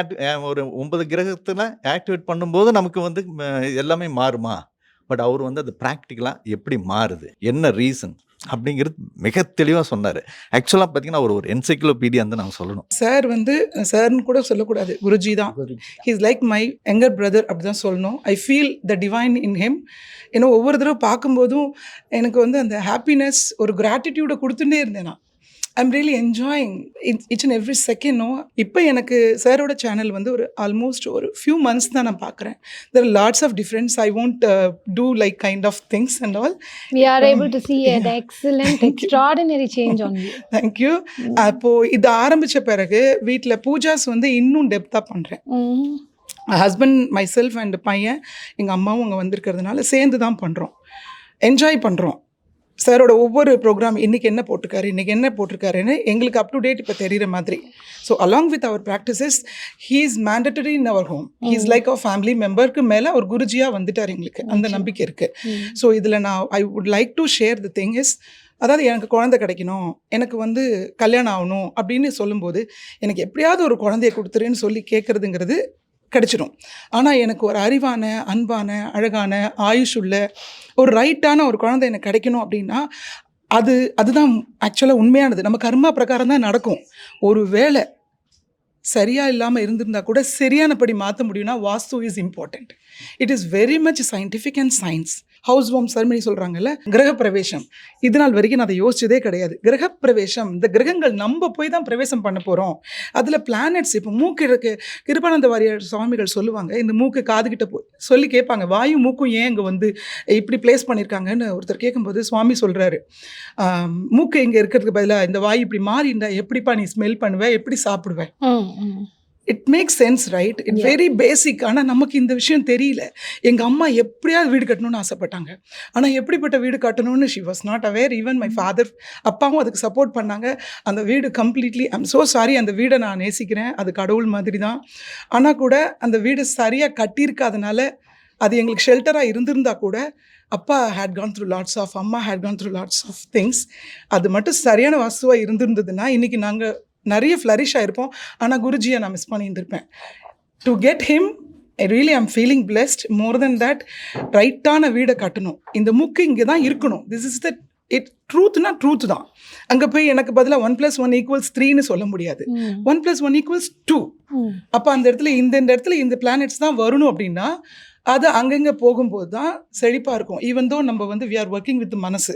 ஒரு 9 கிரகத்தில் ஆக்டிவேட் பண்ணும்போது நமக்கு வந்து எல்லாமே மாறுமா? பட் அவர் வந்து அது ப்ராக்டிக்கலாக எப்படி மாறுது, என்ன ரீசன் அப்படிங்கிறது மிக தெளிவாக சொன்னார். ஆக்சுவலாக பார்த்தீங்கன்னா ஒரு என்சைக்ளோபீடியா வந்து நாங்கள் சொல்லணும். சார் வந்து சார்னு கூட சொல்லக்கூடாது, குருஜி தான். He's like my younger brother அப்படி தான் சொல்லணும். I feel the divine in him. ஏன்னா ஒவ்வொரு தடவை பார்க்கும்போதும் எனக்கு வந்து அந்த ஹாப்பினஸ் ஒரு கிராட்டிடியூடை கொடுத்துட்டே இருந்தேன். நான் ஐம் ரியலி என்ஜாயிங் இச் அண்ட் எவ்ரி செகண்ட். இப்போ எனக்கு சாரோட சேனல் வந்து ஒரு ஆல்மோஸ்ட் ஒரு ஃபியூ மந்த்ஸ் தான் நான் பார்க்குறேன். There are lots of difference. I won't do like kind of things and all. we are able to see an excellent extraordinary change on you. Thank you. அப்போது இது ஆரம்பித்த பிறகு வீட்டில் பூஜாஸ் வந்து இன்னும் டெப்த்தாக பண்ணுறேன். ஹஸ்பண்ட் மை செல்ஃப் அண்ட் பையன் எங்கள் அம்மாவும் அங்கே வந்திருக்கிறதுனால சேர்ந்து தான் பண்ணுறோம், என்ஜாய் பண்ணுறோம். சாரோட ஒவ்வொரு ப்ரோக்ராம் இன்றைக்கி என்ன போட்டிருக்காருன்னு எங்களுக்கு அப் டு டேட் இப்போ தெரிகிற மாதிரி. So along with our practices he is mandatory in our home. He is like our family மெம்பருக்கு மேலே ஒரு குருஜியாக வந்துட்டார். எங்களுக்கு அந்த நம்பிக்கை இருக்குது. ஸோ இதில் நான் I would like to share the thing is, அதாவது எனக்கு குழந்தை கிடைக்கணும், எனக்கு வந்து கல்யாணம் ஆகணும் அப்படின்னு சொல்லும்போது எனக்கு எப்படியாவது ஒரு குழந்தைய கொடுத்துருன்னு சொல்லி கேட்குறதுங்கிறது கிடச்சிடும். ஆனால் எனக்கு ஒரு அறிவான, அன்பான, அழகான, ஆயுஷ் உள்ள ஒரு ரைட்டான ஒரு குழந்தை எனக்கு கிடைக்கணும் அப்படின்னா அதுதான் ஆக்சுவலாக உண்மையானது. நம்ம கர்மா பிரகாரம் தான் நடக்கும். ஒரு வேளை சரியாக இல்லாமல் இருந்திருந்தா கூட சரியானபடி மாற்ற முடியும்னா vastu is important. It is very much scientific and science. House warm ceremony சொல்கிறாங்கல்ல, கிரகப்பிரவேசம், இது நாள் வரைக்கும் நான் அதை யோசிச்சதே கிடையாது. கிரகப்பிரவேசம், இந்த கிரகங்கள் நம்ம போய் தான் பிரவேசம் பண்ண போகிறோம். அதில் பிளானட்ஸ், இப்போ மூக்கு இருக்கு, கிருபானந்த வாரியார் சுவாமிகள் சொல்லுவாங்க, இந்த மூக்கு காதுகிட்ட போய் சொல்லி கேட்பாங்க, வாயு மூக்கும் ஏன் இங்கே வந்து இப்படி பிளேஸ் பண்ணியிருக்காங்கன்னு ஒருத்தர் கேட்கும்போது சுவாமி சொல்கிறாரு, மூக்கு இங்கே இருக்கிறதுக்கு பதிலாக இந்த வாயு இப்படி மாறிண்டா எப்படிப்பா நீ ஸ்மெல் பண்ணுவேன், எப்படி சாப்பிடுவேன்? It makes sense, right? It very basic. ஆனால் நமக்கு இந்த விஷயம் தெரியல. எங்கள் அம்மா எப்படியாவது வீடு கட்டணும்னு ஆசைப்பட்டாங்க. ஆனால் எப்படிப்பட்ட வீடு கட்டணும்னு she was not aware. Even my father, அப்பாவும் அதுக்கு சப்போர்ட் பண்ணாங்க. அந்த வீடு கம்ப்ளீட்லி, ஐம் ஸோ சாரி, அந்த வீடை நான் நேசிக்கிறேன், அது கடவுள் மாதிரி தான். ஆனால் கூட அந்த வீடு சரியாக கட்டியிருக்காதனால அது எங்களுக்கு ஷெல்டராக இருந்திருந்தா கூட அப்பா had gone through lots of, அம்மா had gone through lots of things. அது மட்டும் சரியான வாஸ்துவாக இருந்திருந்ததுன்னா இன்றைக்கி நாங்கள் நிறைய ஃப்ளரிஷ் ஆகிருப்போம். ஆனால் குருஜியை நான் மிஸ் பண்ணியிருந்திருப்பேன். To get him I really I'm feeling blessed. More then that, ரைட்டான வீடை கட்டணும். இந்த முக்கு இங்கே தான் இருக்கணும். திஸ் இஸ் த ட்ரூத்னா ட்ரூத் தான். அங்கே போய் எனக்கு பதிலாக 1+1 = 3ன்னு சொல்ல முடியாது. 1+1 = 2. அப்போ அந்த இடத்துல இந்த இடத்துல இந்த பிளானட்ஸ் தான் வரணும் அப்படின்னா அது அங்கங்கே போகும்போது தான் செழிப்பாக இருக்கும். ஈவன் தோ நம்ம வந்து வி ஆர் ஒர்க்கிங் வித் மனசு,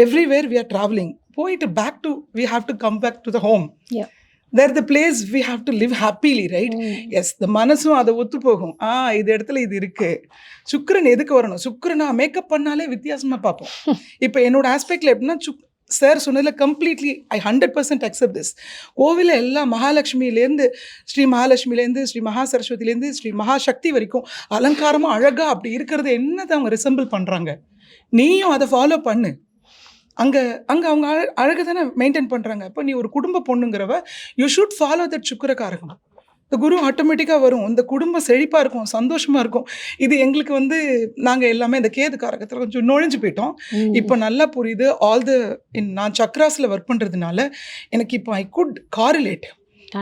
எவ்ரிவேர் வி ஆர் ட்ராவலிங், போயிட்டு back to we have to come back to the home. There the place we have to live happily, right? Yes, த மனசும் அதை ஒத்து போகும். இது இடத்துல இது இருக்குது. சுக்கிரன் எதுக்கு வரணும்? சுக்கிரனா மேக்கப் பண்ணாலே வித்தியாசமாக பார்ப்போம். இப்போ என்னோட ஆஸ்பெக்டில் எப்படின்னா, சார் சொன்னதில் கம்ப்ளீட்லி ஐ 100% அக்செப்ட் திஸ். கோவிலில் எல்லாம் மகாலட்சுமியிலேருந்து, ஸ்ரீ மகாலட்சுமியிலேருந்து, ஸ்ரீ மகா சரஸ்வதியிலேருந்து, ஸ்ரீ மகாசக்தி வரைக்கும் அலங்காரமாக அழகாக அப்படி இருக்கிறது என்னதை அவங்க ரிசம்பிள் பண்ணுறாங்க. நீயும் அதை ஃபாலோ பண்ணு. அங்கே அவங்க அழகு தானே மெயின்டைன் பண்ணுறாங்க. அப்போ நீ ஒரு குடும்ப பொண்ணுங்கிறவ யூ ஷுட் ஃபாலோ தட் சுக்கிரகாரகம். இந்த குரு ஆட்டோமேட்டிக்காக வரும். இந்த குடும்பம் செழிப்பாக இருக்கும், சந்தோஷமாக இருக்கும். இது எங்களுக்கு வந்து நாங்கள் எல்லாமே இந்த கேது காரகத்தில் கொஞ்சம் நுழைஞ்சு போயிட்டோம். இப்போ நல்லா புரியுது. நான் சக்ராஸில் ஒர்க் பண்ணுறதுனால எனக்கு இப்போ ஐ குட் காரிலேட்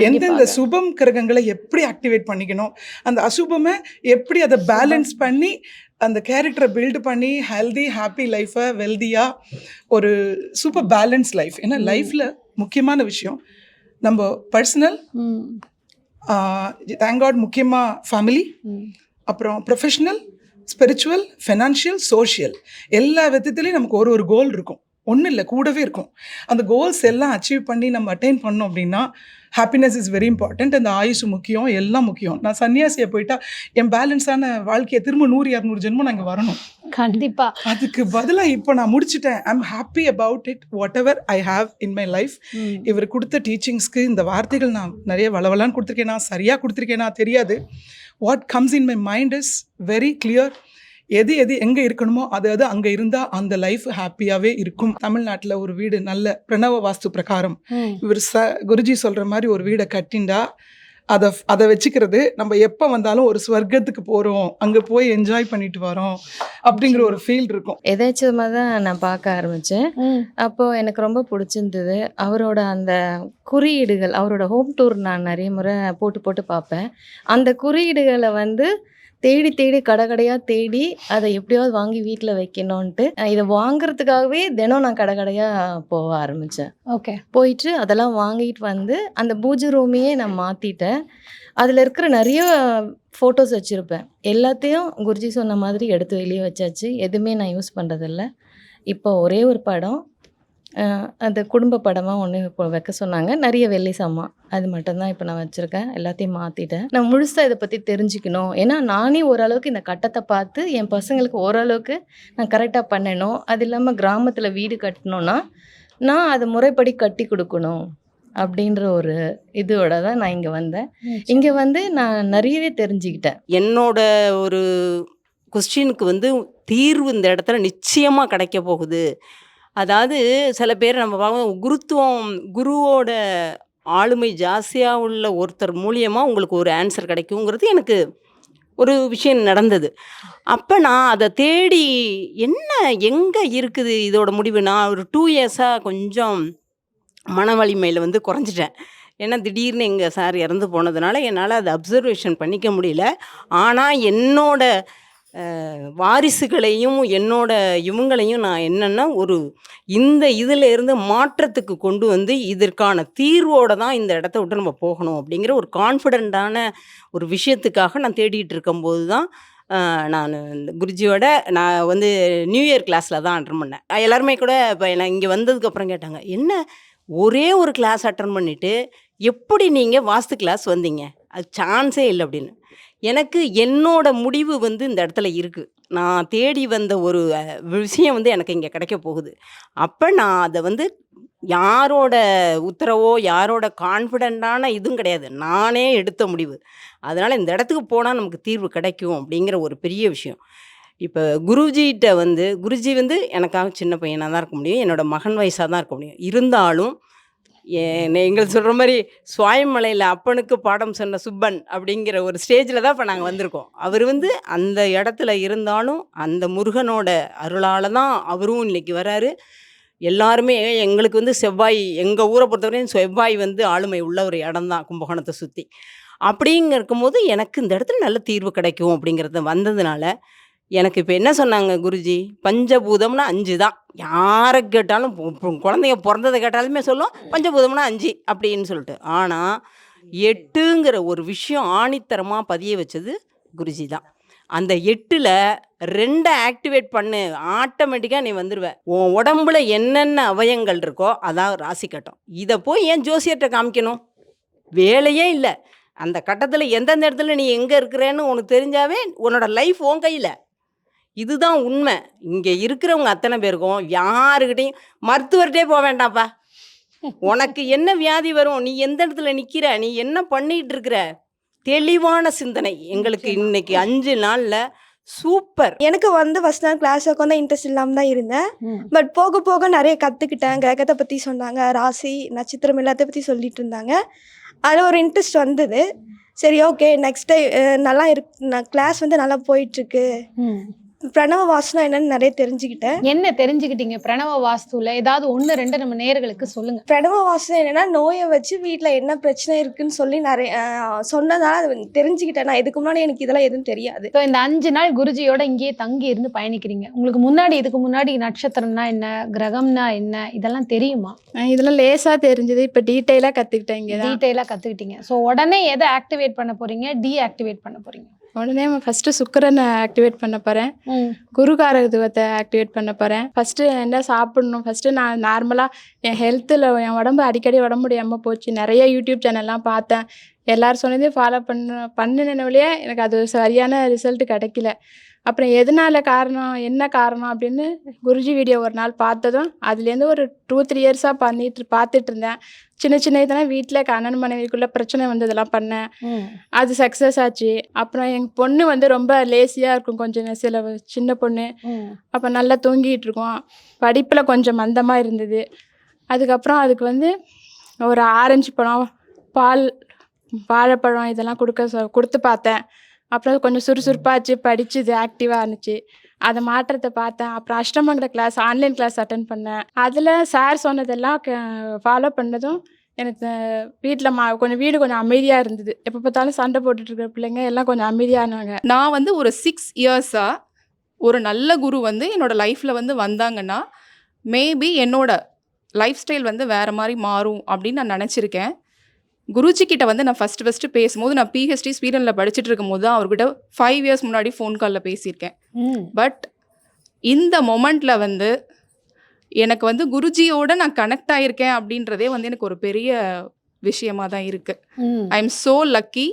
எந்தெந்த சுபம் கிரகங்களை எப்படி ஆக்டிவேட் பண்ணிக்கணும், அந்த அசுபமை எப்படி அதை பேலன்ஸ் பண்ணி அந்த கேரக்டரை பில்டு பண்ணி ஹெல்தி ஹாப்பி லைஃப்பை வெல்தியாக ஒரு சூப்பர் பேலன்ஸ் லைஃப். ஏன்னா லைஃப்பில் முக்கியமான விஷயம் நம்ம பர்சனல், தேங்க் காட், முக்கியமாக ஃபேமிலி, அப்புறம் ப்ரொஃபஷ்னல், ஸ்பிரிச்சுவல், ஃபினான்ஷியல், சோஷியல், எல்லா விதத்துலேயும் நமக்கு ஒரு கோல் இருக்கும். ஒன்றும் இல்லை, கூடவே இருக்கும். அந்த கோல்ஸ் எல்லாம் அச்சீவ் பண்ணி நம்ம அட்டைன் பண்ணோம் அப்படின்னா ஹாப்பினஸ் இஸ் வெரி இம்பார்ட்டண்ட். அந்த ஆயுசு முக்கியம், எல்லாம் முக்கியம். நான் சன்னியாசியை போயிட்டா என் பேலன்ஸான வாழ்க்கையை திரும்ப 100-200 ஜென்மம் நான் இங்கே வரணும். கண்டிப்பாக. அதுக்கு பதிலாக இப்போ நான் முடிச்சுட்டேன். I am happy about it, what ever I have in my life. இவர் கொடுத்த டீச்சிங்ஸ்க்கு இந்த வார்த்தைகள் நான் நிறைய வளவலான்னு கொடுத்துருக்கேனா, சரியாக கொடுத்துருக்கேனா தெரியாது. What comes in my mind is very clear. எது எங்கே இருக்கணுமோ அது அங்கே இருந்தால் அந்த லைஃப் ஹாப்பியாகவே இருக்கும். தமிழ்நாட்டில் ஒரு வீடு நல்ல பிரணவ வாஸ்து பிரகாரம் இவர் குருஜி சொல்கிற மாதிரி ஒரு வீடை கட்டிண்டா அதை வச்சுக்கிறது நம்ம எப்போ வந்தாலும் ஒரு ஸ்வர்க்கத்துக்கு போகிறோம், அங்கே போய் என்ஜாய் பண்ணிட்டு வரோம் அப்படிங்கிற ஒரு ஃபீல் இருக்கும். எதாச்சுமாக தான் நான் பார்க்க ஆரம்பித்தேன். அப்போது எனக்கு ரொம்ப பிடிச்சிருந்தது அவரோட அந்த குறியீடுகள். அவரோட ஹோம் டூர் நான் நிறைய முறை போட்டு பார்ப்பேன். அந்த குறியீடுகளை வந்து தேடி கடையாக தேடி அதை எப்படியாவது வாங்கி வீட்டில் வைக்கணுன்ட்டு இதை வாங்குறதுக்காகவே தினம் நான் கடையாக போக ஆரம்பித்தேன். ஓகே. போயிட்டு அதெல்லாம் வாங்கிட்டு வந்து அந்த பூஜை ரூமையே நான் மாற்றிட்டேன். அதில் இருக்கிற நிறைய ஃபோட்டோஸ் வச்சுருப்பேன். எல்லாத்தையும் குருஜி சொன்ன மாதிரி எடுத்து வெளியே வச்சாச்சு. எதுவுமே நான் யூஸ் பண்ணுறதில்ல. இப்போ ஒரே ஒரு படம், அந்த குடும்ப படமாக ஒன்று இப்போ வைக்க சொன்னாங்க. நிறைய வெள்ளி சாமான், அது மட்டும்தான் இப்போ நான் வச்சுருக்கேன். எல்லாத்தையும் மாற்றிட்டேன். நான் முழுசாக இதை பற்றி தெரிஞ்சுக்கணும். ஏன்னா நானே ஓரளவுக்கு இந்த கட்டத்தை பார்த்து என் பசங்களுக்கு ஓரளவுக்கு நான் கரெக்டாக பண்ணணும். அது இல்லாமல் கிராமத்தில் வீடு கட்டணுன்னா நான் அதை முறைப்படி கட்டி கொடுக்கணும் அப்படின்ற ஒரு இதோட தான் நான் இங்கே வந்தேன். இங்கே வந்து நான் நிறையவே தெரிஞ்சுக்கிட்டேன். என்னோட ஒரு கொஸ்டினுக்கு வந்து தீர்வு இந்த இடத்துல நிச்சயமாக கிடைக்க போகுது. அதாவது சில பேர் நம்ம பார்க்கணும், குருவோட ஆளுமை ஜாஸ்தியாக உள்ள ஒருத்தர் மூலியமாக உங்களுக்கு ஒரு ஆன்சர் கிடைக்குங்கிறது எனக்கு ஒரு விஷயம் நடந்தது. அப்போ நான் அதை தேடி எங்கே இருக்குது இதோட முடிவு. நான் ஒரு 2 இயர்ஸாக கொஞ்சம் மன வலிமையில் வந்து குறைஞ்சிட்டேன். ஏன்னா திடீர்னு எங்கள் சார் இறந்து போனதுனால என்னால் அதை அப்சர்வேஷன் பண்ணிக்க முடியல. ஆனால் என்னோட வாரிசுகளையும் என்னோட இவங்களையும் நான் என்னென்னா இந்த இதில் இருந்து மாற்றத்துக்கு கொண்டு வந்து இதற்கான தீர்வோடு தான் இந்த இடத்த விட்டு நம்ம போகணும் அப்படிங்கிற ஒரு கான்ஃபிடெண்ட்டான ஒரு விஷயத்துக்காக நான் தேடிட்டு இருக்கும்போது தான் நான் இந்த குருஜியோட நான் வந்து நியூ இயர் கிளாஸில் தான் அட்டன் பண்ணேன். எல்லாருமே கூட இப்போ நான் இங்கே வந்ததுக்கப்புறம் கேட்டாங்க, என்ன ஒரே ஒரு கிளாஸ் அட்டன் பண்ணிவிட்டு எப்படி நீங்கள் வாஸ்து கிளாஸ் வந்தீங்க? அது சான்ஸே இல்லை அப்படின்னு. எனக்கு என்னோட முடிவு வந்து இந்த இடத்துல இருக்குது. நான் தேடி வந்த ஒரு விஷயம் வந்து எனக்கு இங்கே கிடைக்க போகுது. அப்போ நான் அதை வந்து யாரோட உத்தரவோ யாரோட கான்ஃபிடெண்ட்டான இதுவும் கிடையாது, நானே எடுத்த முடிவு. அதனால் இந்த இடத்துக்கு போனால் நமக்கு தீர்வு கிடைக்கும் அப்படிங்கிற ஒரு பெரிய விஷயம். இப்போ குருஜிகிட்ட குருஜி எனக்காக சின்ன பையனாக தான் இருக்க முடியும், என்னோடய மகன் வயசாக தான் இருக்க முடியும். இருந்தாலும் எங்களுக்கு சொல்கிற மாதிரி சுவாயமலையில் அப்பனுக்கு பாடம் சொன்ன சுப்பன் அப்படிங்கிற ஒரு ஸ்டேஜில் தான் இப்போ நாங்கள் வந்திருக்கோம். அவர் வந்து அந்த இடத்துல இருந்தாலும் அந்த முருகனோட அருளால் தான் அவரும் இன்னைக்கு வராரு. எல்லாருமே எங்களுக்கு வந்து செவ்வாய், எங்கள் ஊரை பொறுத்தவரையும் செவ்வாய் வந்து ஆளுமை உள்ள ஒரு இடம் தான் கும்பகோணத்தை சுற்றி. அப்படிங்க இருக்கும்போது எனக்கு இந்த இடத்துல நல்ல தீர்வு கிடைக்கும் அப்படிங்கிறது வந்ததுனால எனக்கு இப்போ என்ன சொன்னாங்க குருஜி, பஞ்சபூதம்னா 5 தான். யாரை கேட்டாலும் குழந்தைங்க பிறந்ததை கேட்டாலுமே சொல்லும் பஞ்சபூதம்னா 5 அப்படின்னு சொல்லிட்டு. ஆனால் 8ங்கிற ஒரு விஷயம் ஆணித்தரமாக பதிய வச்சது குருஜி தான். அந்த 8ல் 2 ஆக்டிவேட் பண்ணு, ஆட்டோமேட்டிக்காக நீ வந்துடுவ. உன் உடம்புல என்னென்ன அவயங்கள் இருக்கோ அதான் ராசி கட்டம். இதை போய் ஏன் ஜோசியர்கிட்ட காமிக்கணும்? வேலையே இல்லை. அந்த கட்டத்தில் எந்தெந்த இடத்துல நீ எங்கே இருக்கிறேன்னு உனக்கு தெரிஞ்சாவே உன்னோட லைஃப் உன் கையில். இதுதான் உண்மை. இங்கே இருக்கிறவங்க அத்தனை பேருக்கும் யாருக்கிட்டையும் மருத்துவர்கிட்டே போக வேண்டாம்ப்பா. உனக்கு என்ன வியாதி வரும், நீ எந்த இடத்துல நிற்கிற, நீ என்ன பண்ணிகிட்டு இருக்கிற, தெளிவான சிந்தனை. எங்களுக்கு இன்னைக்கு 5 நாளில் சூப்பர். எனக்கு வந்து ஃபஸ்ட் நாள் கிளாஸ் உட்காந்து இன்ட்ரெஸ்ட் இல்லாமல் தான் இருந்தேன். பட் போக போக நிறைய கற்றுக்கிட்டேன். கிரகத்தை பற்றி சொன்னாங்க, ராசி நட்சத்திரம் எல்லாத்தையும் பற்றி சொல்லிட்டு இருந்தாங்க. அதில் ஒரு இன்ட்ரெஸ்ட் வந்தது. சரி ஓகே நெக்ஸ்ட் டைம் நல்லா கிளாஸ் வந்து நல்லா போயிட்டுருக்கு. பிரணவ வாஸ்துனா என்னன்னு நிறைய தெரிஞ்சுக்கிட்டேன். என்ன தெரிஞ்சுக்கிட்டீங்க பிரணவ வாஸ்துல? ஏதாவது 1 2 நம்ம நேயர்களுக்கு சொல்லுங்க. பிரணவ வாஸ்து என்னன்னா நோயை வச்சு வீட்டில் என்ன பிரச்சனை இருக்குன்னு சொல்லி நிறைய சொன்னதால அது தெரிஞ்சுக்கிட்டேன். நான் இதுக்கு முன்னாடி எனக்கு இதெல்லாம் எதுவும் தெரியாது. ஸோ இந்த 5 நாள் குருஜியோட இங்கேயே தங்கி இருந்து பயணிக்கிறீங்க. உங்களுக்கு முன்னாடி இதுக்கு முன்னாடி நட்சத்திரம்னா என்ன, கிரகம்னா என்ன, இதெல்லாம் தெரியுமா? இதெல்லாம் லேசாக தெரிஞ்சது. இப்போ டீட்டெயிலாக கற்றுக்கிட்டேன். இங்கே டீட்டெயிலாக கற்றுக்கிட்டீங்க. ஸோ உடனே எதை ஆக்டிவேட் பண்ண போறீங்க, டீஆக்டிவேட் பண்ண போறீங்க? உடனே ஃபஸ்ட்டு சுக்கிரனை ஆக்டிவேட் பண்ண போகிறேன். குருகாரகத்துவத்தை ஆக்டிவேட் பண்ண போகிறேன். ஃபஸ்ட்டு என்ன சாப்பிடணும், ஃபஸ்ட்டு நான் நார்மலாக என் ஹெல்த்தில் என் உடம்பு அடிக்கடி உடம்பு முடியாமல் போச்சு. நிறைய யூடியூப் சேனல்லாம் பார்த்தேன். எல்லோரும் சொன்னதே ஃபாலோ பண்ணினவளையே எனக்கு அது சரியான ரிசல்ட் கிடைக்கல. அப்புறம் எதனால காரணம், என்ன காரணம் அப்படின்னு குருஜி வீடியோ ஒரு நாள் பார்த்ததும் அதுலேருந்து ஒரு 2-3 இயர்ஸாக பார்த்துட்டு இருந்தேன். சின்ன சின்ன இதெல்லாம் வீட்டில் கண்ணன் மனைவிக்குள்ளே பிரச்சனை வந்ததெல்லாம் பண்ணேன். அது சக்ஸஸ் ஆச்சு. அப்புறம் எங்கள் பொண்ணு வந்து ரொம்ப லேசியாக இருக்கும், கொஞ்சம் சின்ன பொண்ணு. அப்போ நல்லா தூங்கிட்டு இருக்கோம். படிப்பில் கொஞ்சம் மந்தமாக இருந்தது. அதுக்கப்புறம் அதுக்கு வந்து ஒரு ஆரஞ்சு பழம், பால், வாழைப்பழம் இதெல்லாம் கொடுத்து பார்த்தேன். அப்புறம் கொஞ்சம் சுறுசுறுப்பாச்சு, படிச்சுது, ஆக்டிவாக இருந்துச்சு. அதை மாற்றத்தை பார்த்தேன். அப்புறம் அஷ்டமங்கல கிளாஸ், ஆன்லைன் கிளாஸ் அட்டன் பண்ணேன். அதில் சார் சொன்னதெல்லாம் ஃபாலோ பண்ணதும் எனக்கு வீட்டில் கொஞ்சம் வீடு கொஞ்சம் அமைதியாக இருந்தது. எப்போ பார்த்தாலும் சண்டை போட்டுட்ருக்கிற பிள்ளைங்க எல்லாம் கொஞ்சம் அமைதியானாங்க. நான் வந்து ஒரு 6 இயர்ஸாக ஒரு நல்ல குரு வந்து என்னோடய லைஃப்பில் வந்து வந்தாங்கன்னா மேபி என்னோட லைஃப் ஸ்டைல் வந்து வேறு மாதிரி மாறும் அப்படின்னு நான் நினச்சிருக்கேன். குருஜி கிட்ட வந்து நான் ஃபஸ்ட்டு பேசும்போது நான் பிஹெச்டி ஸ்வீடனில் படிச்சுட்டு இருக்கும்போது தான் அவர்கிட்ட 5 இயர்ஸ் முன்னாடி ஃபோன் காலில் பேசியிருக்கேன். பட் இந்த மொமெண்ட்டில் வந்து எனக்கு வந்து குருஜியோட நான் கனெக்ட் ஆகியிருக்கேன் அப்படின்றதே வந்து எனக்கு ஒரு பெரிய விஷயமாக தான் இருக்குது. I am so lucky.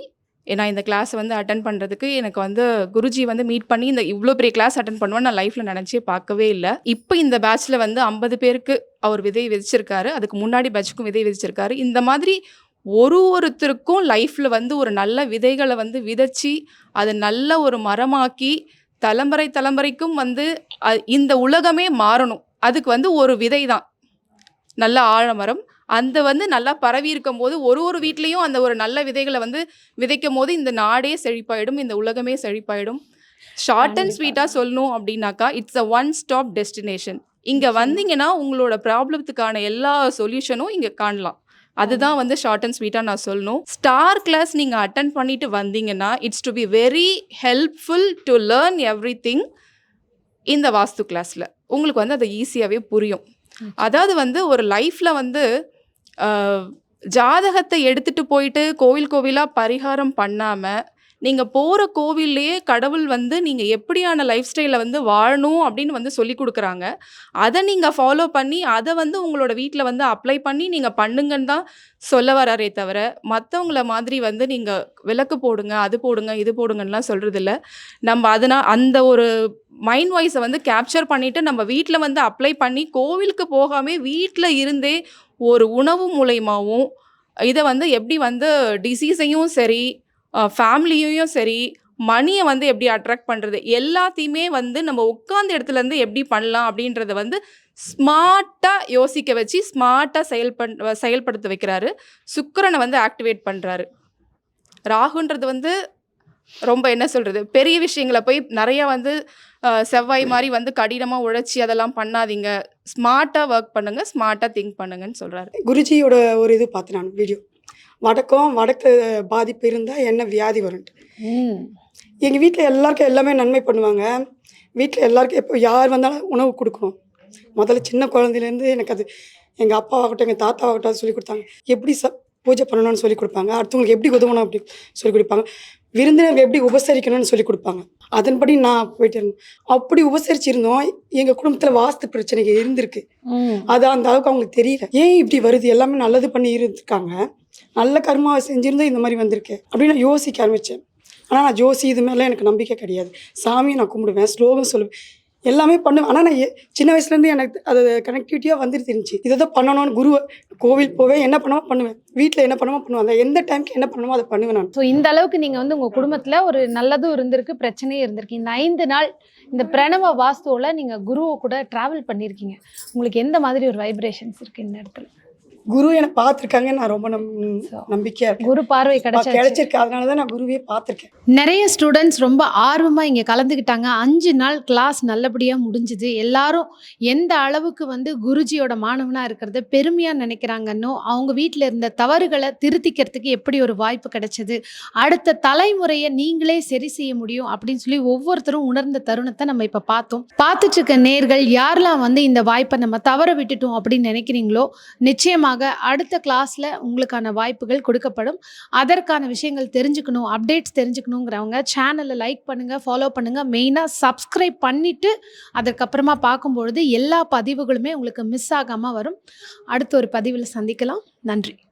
நான் இந்த கிளாஸை வந்து அட்டன் பண்ணுறதுக்கு எனக்கு வந்து குருஜி வந்து மீட் பண்ணி இந்த இவ்வளோ பெரிய கிளாஸ் அட்டன் பண்ணுவேன்னு நான் லைஃப்பில் நினச்சே பார்க்கவே இல்லை. இப்போ இந்த பேட்சில் வந்து 50 பேருக்கு அவர் விதை விதிச்சிருக்காரு. அதுக்கு முன்னாடி பேட்சுக்கும் விதை விதிச்சிருக்காரு. இந்த மாதிரி ஒருத்தருக்கும் லைஃப்பில் வந்து ஒரு நல்ல விதைகளை வந்து விதைச்சி அது நல்ல ஒரு மரமாக்கி தலைமுறைக்கும் வந்து இந்த உலகமே மாறணும். அதுக்கு வந்து ஒரு விதை தான் நல்ல ஆழமரம். அந்த வந்து நல்லா பரவி இருக்கும் போது ஒரு வீட்லேயும் அந்த ஒரு நல்ல விதைகளை வந்து விதைக்கும் போது இந்த நாடே செழிப்பாயிடும், இந்த உலகமே செழிப்பாயிடும். ஷார்ட் அண்ட் ஸ்வீட்டாக சொல்லணும் அப்படின்னாக்கா இட்ஸ் அ 1 ஸ்டாப் டெஸ்டினேஷன். இங்கே வந்தீங்கன்னா உங்களோட ப்ராப்ளத்துக்கான எல்லா சொல்யூஷனும் இங்கே காணலாம். அதுதான் வந்து ஷார்ட் அண்ட் ஸ்வீட்டாக நான் சொல்லணும். ஸ்டார் கிளாஸ் நீங்கள் அட்டன் பண்ணிட்டு வந்தீங்கன்னா it's to be very helpful to learn every thing. இந்த வாஸ்து கிளாஸில் உங்களுக்கு வந்து அது ஈஸியாகவே புரியும். அதாவது வந்து ஒரு லைஃப்பில் வந்து ஜாதகத்தை எடுத்துகிட்டு போயிட்டு கோவிலாக பரிகாரம் பண்ணாமல் நீங்கள் போகிற கோவில்லையே கடவுள் வந்து நீங்கள் எப்படியான லைஃப் ஸ்டைலை வந்து வாழணும் அப்படின்னு வந்து சொல்லி கொடுக்குறாங்க. அதை நீங்கள் ஃபாலோ பண்ணி அதை வந்து உங்களோட வீட்டில் வந்து அப்ளை பண்ணி நீங்கள் பண்ணுங்கன்னு தான் சொல்ல வராரே தவிர மற்றவங்கள மாதிரி வந்து நீங்கள் விளக்கு போடுங்க, அது போடுங்க, இது போடுங்கன்னெலாம் சொல்கிறதில்ல. நம்ம அந்த ஒரு மைண்ட் வாய்ஸை வந்து கேப்சர் பண்ணிவிட்டு நம்ம வீட்டில் வந்து அப்ளை பண்ணி கோவிலுக்கு போகாமல் வீட்டில் இருந்தே ஒரு உணவு மூலயமாவும் இதை வந்து எப்படி வந்து டிசீஸையும் சரி ஃபேமிலியையும் சரி மணியை வந்து எப்படி அட்ராக்ட் பண்ணுறது, எல்லாத்தையுமே வந்து நம்ம உட்காந்த இடத்துலேருந்து எப்படி பண்ணலாம் அப்படின்றத வந்து ஸ்மார்ட்டாக யோசிக்க வச்சு ஸ்மார்ட்டாக செயல்படுத்த வைக்கிறாரு. சுக்கிரனை வந்து ஆக்டிவேட் பண்ணுறாரு. ராகுன்றது வந்து ரொம்ப என்ன சொல்கிறது, பெரிய விஷயங்களை போய் நிறையா வந்து செவ்வாய் மாதிரி வந்து கடினமாக உழைச்சி அதெல்லாம் பண்ணாதீங்க, ஸ்மார்ட்டாக ஒர்க் பண்ணுங்கள், ஸ்மார்ட்டாக திங்க் பண்ணுங்கன்னு சொல்கிறாரு. குருஜியோட ஒரு இது பார்த்தேன் நான் வீடியோ. வடக்கு பாதிப்பு இருந்தால் என்ன வியாதி வரும்ட்டு. எங்கள் வீட்டில் எல்லாருக்கும் எல்லாமே நன்மை பண்ணுவாங்க. வீட்டில் எல்லாருக்கும் எப்போ யார் வந்தாலும் உணவு கொடுக்கணும். முதல்ல சின்ன குழந்தையிலேருந்து எனக்கு அது எங்கள் அப்பாவாகட்டும் எங்கள் தாத்தாவாகட்டும் சொல்லி கொடுத்தாங்க. எப்படி பூஜை பண்ணணும்னு சொல்லி கொடுப்பாங்க. அடுத்தவங்களுக்கு எப்படி உதவணும் அப்படி சொல்லி கொடுப்பாங்க. விருந்தினர்கள் எப்படி உபசரிக்கணும்னு சொல்லி கொடுப்பாங்க. அதன்படி நான் போயிட்டு இருந்தேன். அப்படி உபசரிச்சிருந்தோம். எங்கள் குடும்பத்தில் வாஸ்து பிரச்சனைகள் இருந்திருக்கு. அது அந்த அளவுக்கு அவங்களுக்கு தெரியல. ஏன் இப்படி வருது, எல்லாமே நல்லது பண்ணி இருந்திருக்காங்க, நல்ல கர்மாவை செஞ்சுருந்தா இந்த மாதிரி வந்திருக்கு அப்படின்னு நான் யோசிக்க ஆரம்பித்தேன். ஆனால் நான் ஜோசி இது மாதிரிலாம் எனக்கு நம்பிக்கை கிடையாது. சாமியை நான் கும்பிடுவேன், ஸ்லோகம் சொல்லுவேன், எல்லாமே பண்ணுவேன். ஆனால் நான் சின்ன வயசுலேருந்து எனக்கு அது கனெக்டிவிட்டியாக வந்துட்டு இருந்துச்சு. இதை தான் பண்ணணும்னு குரு கோவில் போவேன், என்ன பண்ணுமோ பண்ணுவேன், வீட்டில் என்ன பண்ணுமோ பண்ணுவேன், அந்த எந்த டைமுக்கு என்ன பண்ணணுமோ அதை பண்ணுவேன் நான். ஸோ இந்த அளவுக்கு நீங்கள் வந்து உங்கள் குடும்பத்தில் ஒரு நல்லதும் இருந்திருக்கு, பிரச்சனையும் இருந்திருக்கு. இந்த 5 நாள் இந்த பிரணவ வாஸ்துவில் நீங்கள் குருவை கூட ட்ராவல் பண்ணியிருக்கீங்க. உங்களுக்கு எந்த மாதிரி ஒரு வைப்ரேஷன்ஸ் இருக்குது இந்த இடத்துல? குரு என்னை பார்த்துருக்காங்க. நான் ரொம்ப நம்பிக்கையாக இருக்கேன். குரு பார்வை கிடைச்சிருக்கு. அதனால தான் நான் குருவே பார்த்துருக்கேன். நிறைய ஸ்டூடெண்ட்ஸ் ரொம்ப ஆர்வமாக இங்கே கலந்துக்கிட்டாங்க. 5 நாள் கிளாஸ் நல்லபடியாக முடிஞ்சுது. எல்லாரும் எந்த அளவுக்கு வந்து குருஜியோட மாணவனாக இருக்கிறத பெருமையாக நினைக்கிறாங்கன்னோ, அவங்க வீட்டில் இருந்த தவறுகளை திருத்திக்கிறதுக்கு எப்படி ஒரு வாய்ப்பு கிடைச்சது, அடுத்த தலைமுறையை நீங்களே சரி செய்ய முடியும் அப்படின்னு சொல்லி ஒவ்வொருத்தரும் உணர்ந்த தருணத்தை நம்ம இப்போ பார்த்தோம். பார்த்துட்டு இருக்க நேர்கள் யாரெல்லாம் வந்து இந்த வாய்ப்பை நம்ம தவற விட்டுட்டோம் அப்படின்னு நினைக்கிறீங்களோ, நிச்சயமாக அடுத்த கிளாஸ்ல உங்களுக்கான வாய்ப்புகள் கொடுக்கப்படும். அதற்கான விஷயங்கள் தெரிஞ்சுக்கணும், அப்டேட்ஸ் தெரிஞ்சுக்கணுங்கிறவங்க சேனலை லைக் பண்ணுங்க, ஃபாலோ பண்ணுங்க, மெயினாக சப்ஸ்கிரைப் பண்ணிட்டு அதற்கப்புறமா பார்க்கும்பொழுது எல்லா பதிவுகளுமே உங்களுக்கு மிஸ் ஆகாமல் வரும். அடுத்த ஒரு பதிவில் சந்திக்கலாம். நன்றி.